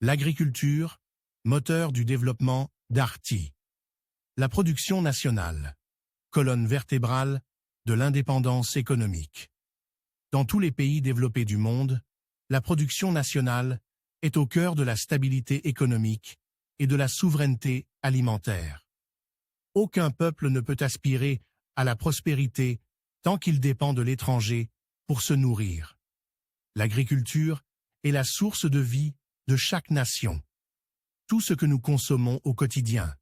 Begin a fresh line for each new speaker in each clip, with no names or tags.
L'agriculture, moteur du développement d'Arty. La production nationale, colonne vertébrale de l'indépendance économique. Dans tous les pays développés du monde, la production nationale est au cœur de la stabilité économique et de la souveraineté alimentaire. Aucun peuple ne peut aspirer à la prospérité tant qu'il dépend de l'étranger pour se nourrir. L'agriculture est la source de vie de chaque nation. Tout ce que nous consommons au quotidien,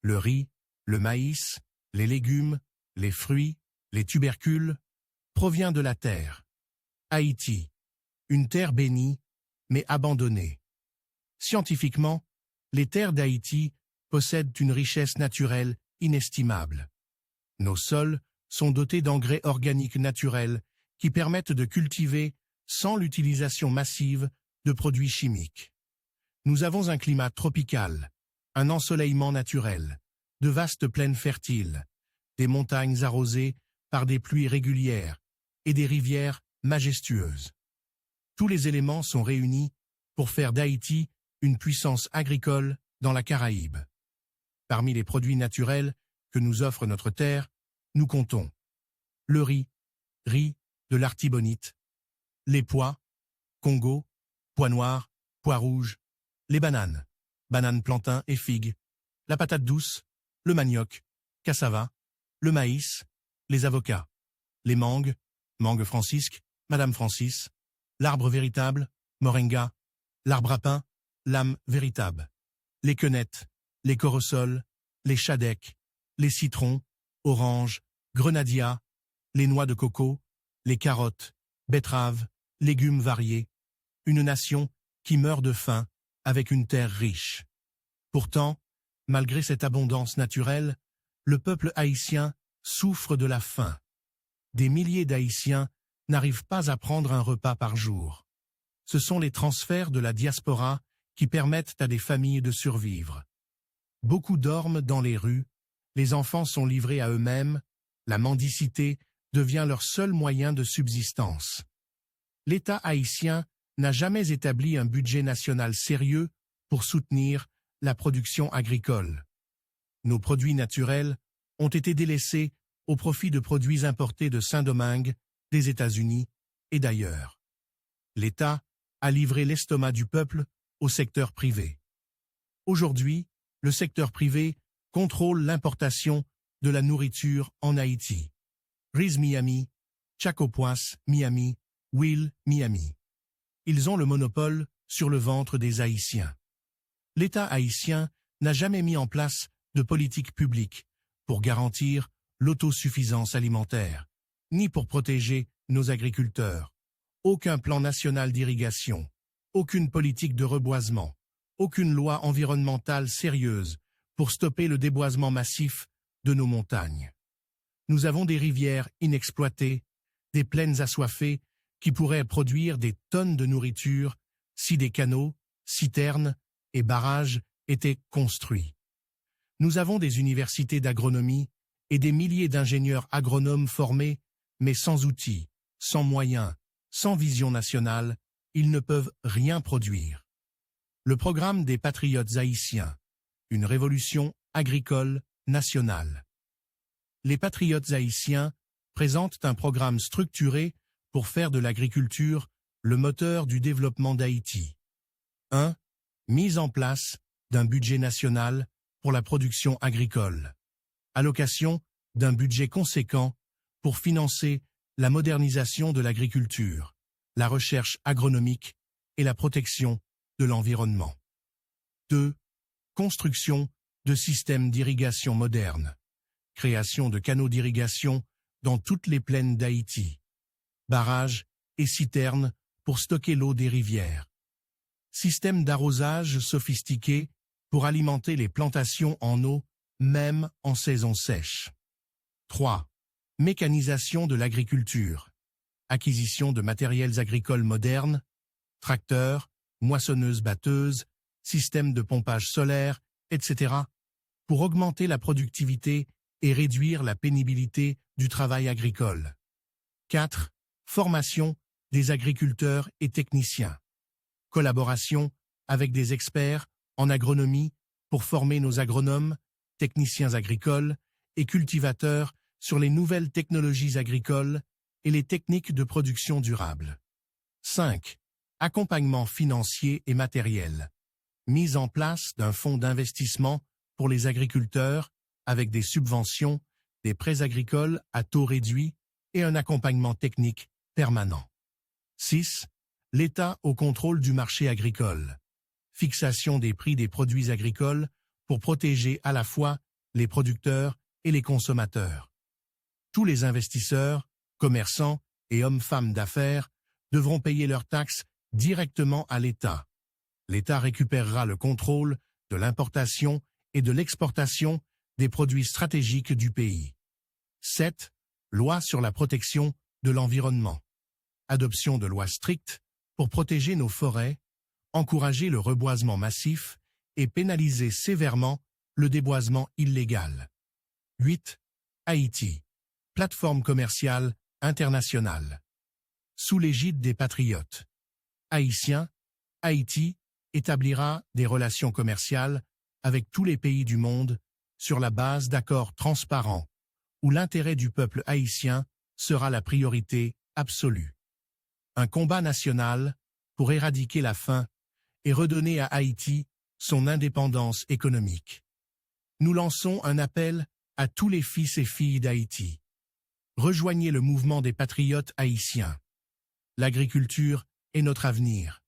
le riz, le maïs, les légumes, les fruits, les tubercules, provient de la terre. Haïti, une terre bénie, mais abandonnée. Scientifiquement, les terres d'Haïti possèdent une richesse naturelle inestimable. Nos sols sont dotés d'engrais organiques naturels qui permettent de cultiver sans l'utilisation massive de produits chimiques. Nous avons un climat tropical, un ensoleillement naturel, de vastes plaines fertiles, des montagnes arrosées par des pluies régulières et des rivières majestueuses. Tous les éléments sont réunis pour faire d'Haïti une puissance agricole dans la Caraïbe. Parmi les produits naturels que nous offre notre terre, nous comptons le riz de l'Artibonite, les pois, Congo, pois noirs, pois rouges, les bananes, bananes plantains et figues, la patate douce, le manioc, cassava, le maïs, les avocats, les mangues, mangue francisque, Madame Francis, l'arbre véritable, moringa, l'arbre à pain, lame véritable, les quenettes, les corossoles, les chadèques, les citrons, oranges, grenadias, les noix de coco, les carottes, betteraves, légumes variés, une nation qui meurt de faim avec une terre riche. Pourtant, malgré cette abondance naturelle, le peuple haïtien souffre de la faim. Des milliers d'Haïtiens n'arrivent pas à prendre un repas par jour. Ce sont les transferts de la diaspora qui permettent à des familles de survivre. Beaucoup dorment dans les rues, les enfants sont livrés à eux-mêmes, la mendicité devient leur seul moyen de subsistance. L'État haïtien n'a jamais établi un budget national sérieux pour soutenir la production agricole. Nos produits naturels ont été délaissés au profit de produits importés de Saint-Domingue, des États-Unis et d'ailleurs. L'État a livré l'estomac du peuple au secteur privé. Aujourd'hui, le secteur privé contrôle l'importation de la nourriture en Haïti. Riz Miami, Chacopois Miami, Will Miami. Ils ont le monopole sur le ventre des Haïtiens. L'État haïtien n'a jamais mis en place de politique publique pour garantir l'autosuffisance alimentaire, ni pour protéger nos agriculteurs. Aucun plan national d'irrigation, aucune politique de reboisement, aucune loi environnementale sérieuse pour stopper le déboisement massif de nos montagnes. Nous avons des rivières inexploitées, des plaines assoiffées qui pourraient produire des tonnes de nourriture si des canaux, citernes et barrages étaient construits. Nous avons des universités d'agronomie et des milliers d'ingénieurs agronomes formés, mais sans outils, sans moyens, sans vision nationale, ils ne peuvent rien produire. Le programme des patriotes haïtiens, une révolution agricole nationale. Les patriotes haïtiens présentent un programme structuré pour faire de l'agriculture le moteur du développement d'Haïti. 1. Mise en place d'un budget national pour la production agricole. Allocation d'un budget conséquent pour financer la modernisation de l'agriculture, la recherche agronomique et la protection de l'environnement. 2. Construction de systèmes d'irrigation modernes. Création de canaux d'irrigation dans toutes les plaines d'Haïti. Barrages et citernes pour stocker l'eau des rivières. Système d'arrosage sophistiqué pour alimenter les plantations en eau, même en saison sèche. 3. Mécanisation de l'agriculture. Acquisition de matériels agricoles modernes, tracteurs, moissonneuses-batteuses, systèmes de pompage solaire, etc., pour augmenter la productivité et réduire la pénibilité du travail agricole. 4. Formation des agriculteurs et techniciens. Collaboration avec des experts en agronomie pour former nos agronomes, techniciens agricoles et cultivateurs sur les nouvelles technologies agricoles et les techniques de production durable. 5. Accompagnement financier et matériel. Mise en place d'un fonds d'investissement pour les agriculteurs avec des subventions, des prêts agricoles à taux réduits et un accompagnement technique permanent. 6. L'État au contrôle du marché agricole. Fixation des prix des produits agricoles pour protéger à la fois les producteurs et les consommateurs. Tous les investisseurs, commerçants et hommes-femmes d'affaires devront payer leurs taxes directement à l'État. L'État récupérera le contrôle de l'importation et de l'exportation des produits stratégiques du pays. 7. Loi sur la protection de l'environnement. Adoption de lois strictes pour protéger nos forêts, encourager le reboisement massif et pénaliser sévèrement le déboisement illégal. 8. Haïti. Plateforme commerciale internationale. Sous l'égide des patriotes haïtiens, Haïti établira des relations commerciales avec tous les pays du monde sur la base d'accords transparents, où l'intérêt du peuple haïtien sera la priorité absolue. Un combat national pour éradiquer la faim et redonner à Haïti son indépendance économique. Nous lançons un appel à tous les fils et filles d'Haïti. Rejoignez le mouvement des patriotes haïtiens. L'agriculture est notre avenir.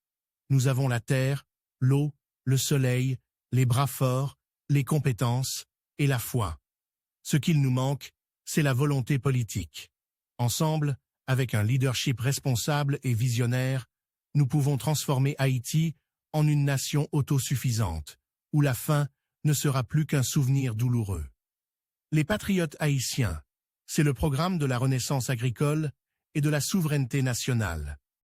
Nous avons la terre, l'eau, le soleil, les bras forts, les compétences et la foi. Ce qu'il nous manque, c'est la volonté politique. Ensemble, avec un leadership responsable et visionnaire, nous pouvons transformer Haïti en une nation autosuffisante, où la faim ne sera plus qu'un souvenir douloureux. Les patriotes haïtiens, c'est le programme de la renaissance agricole et de la souveraineté nationale.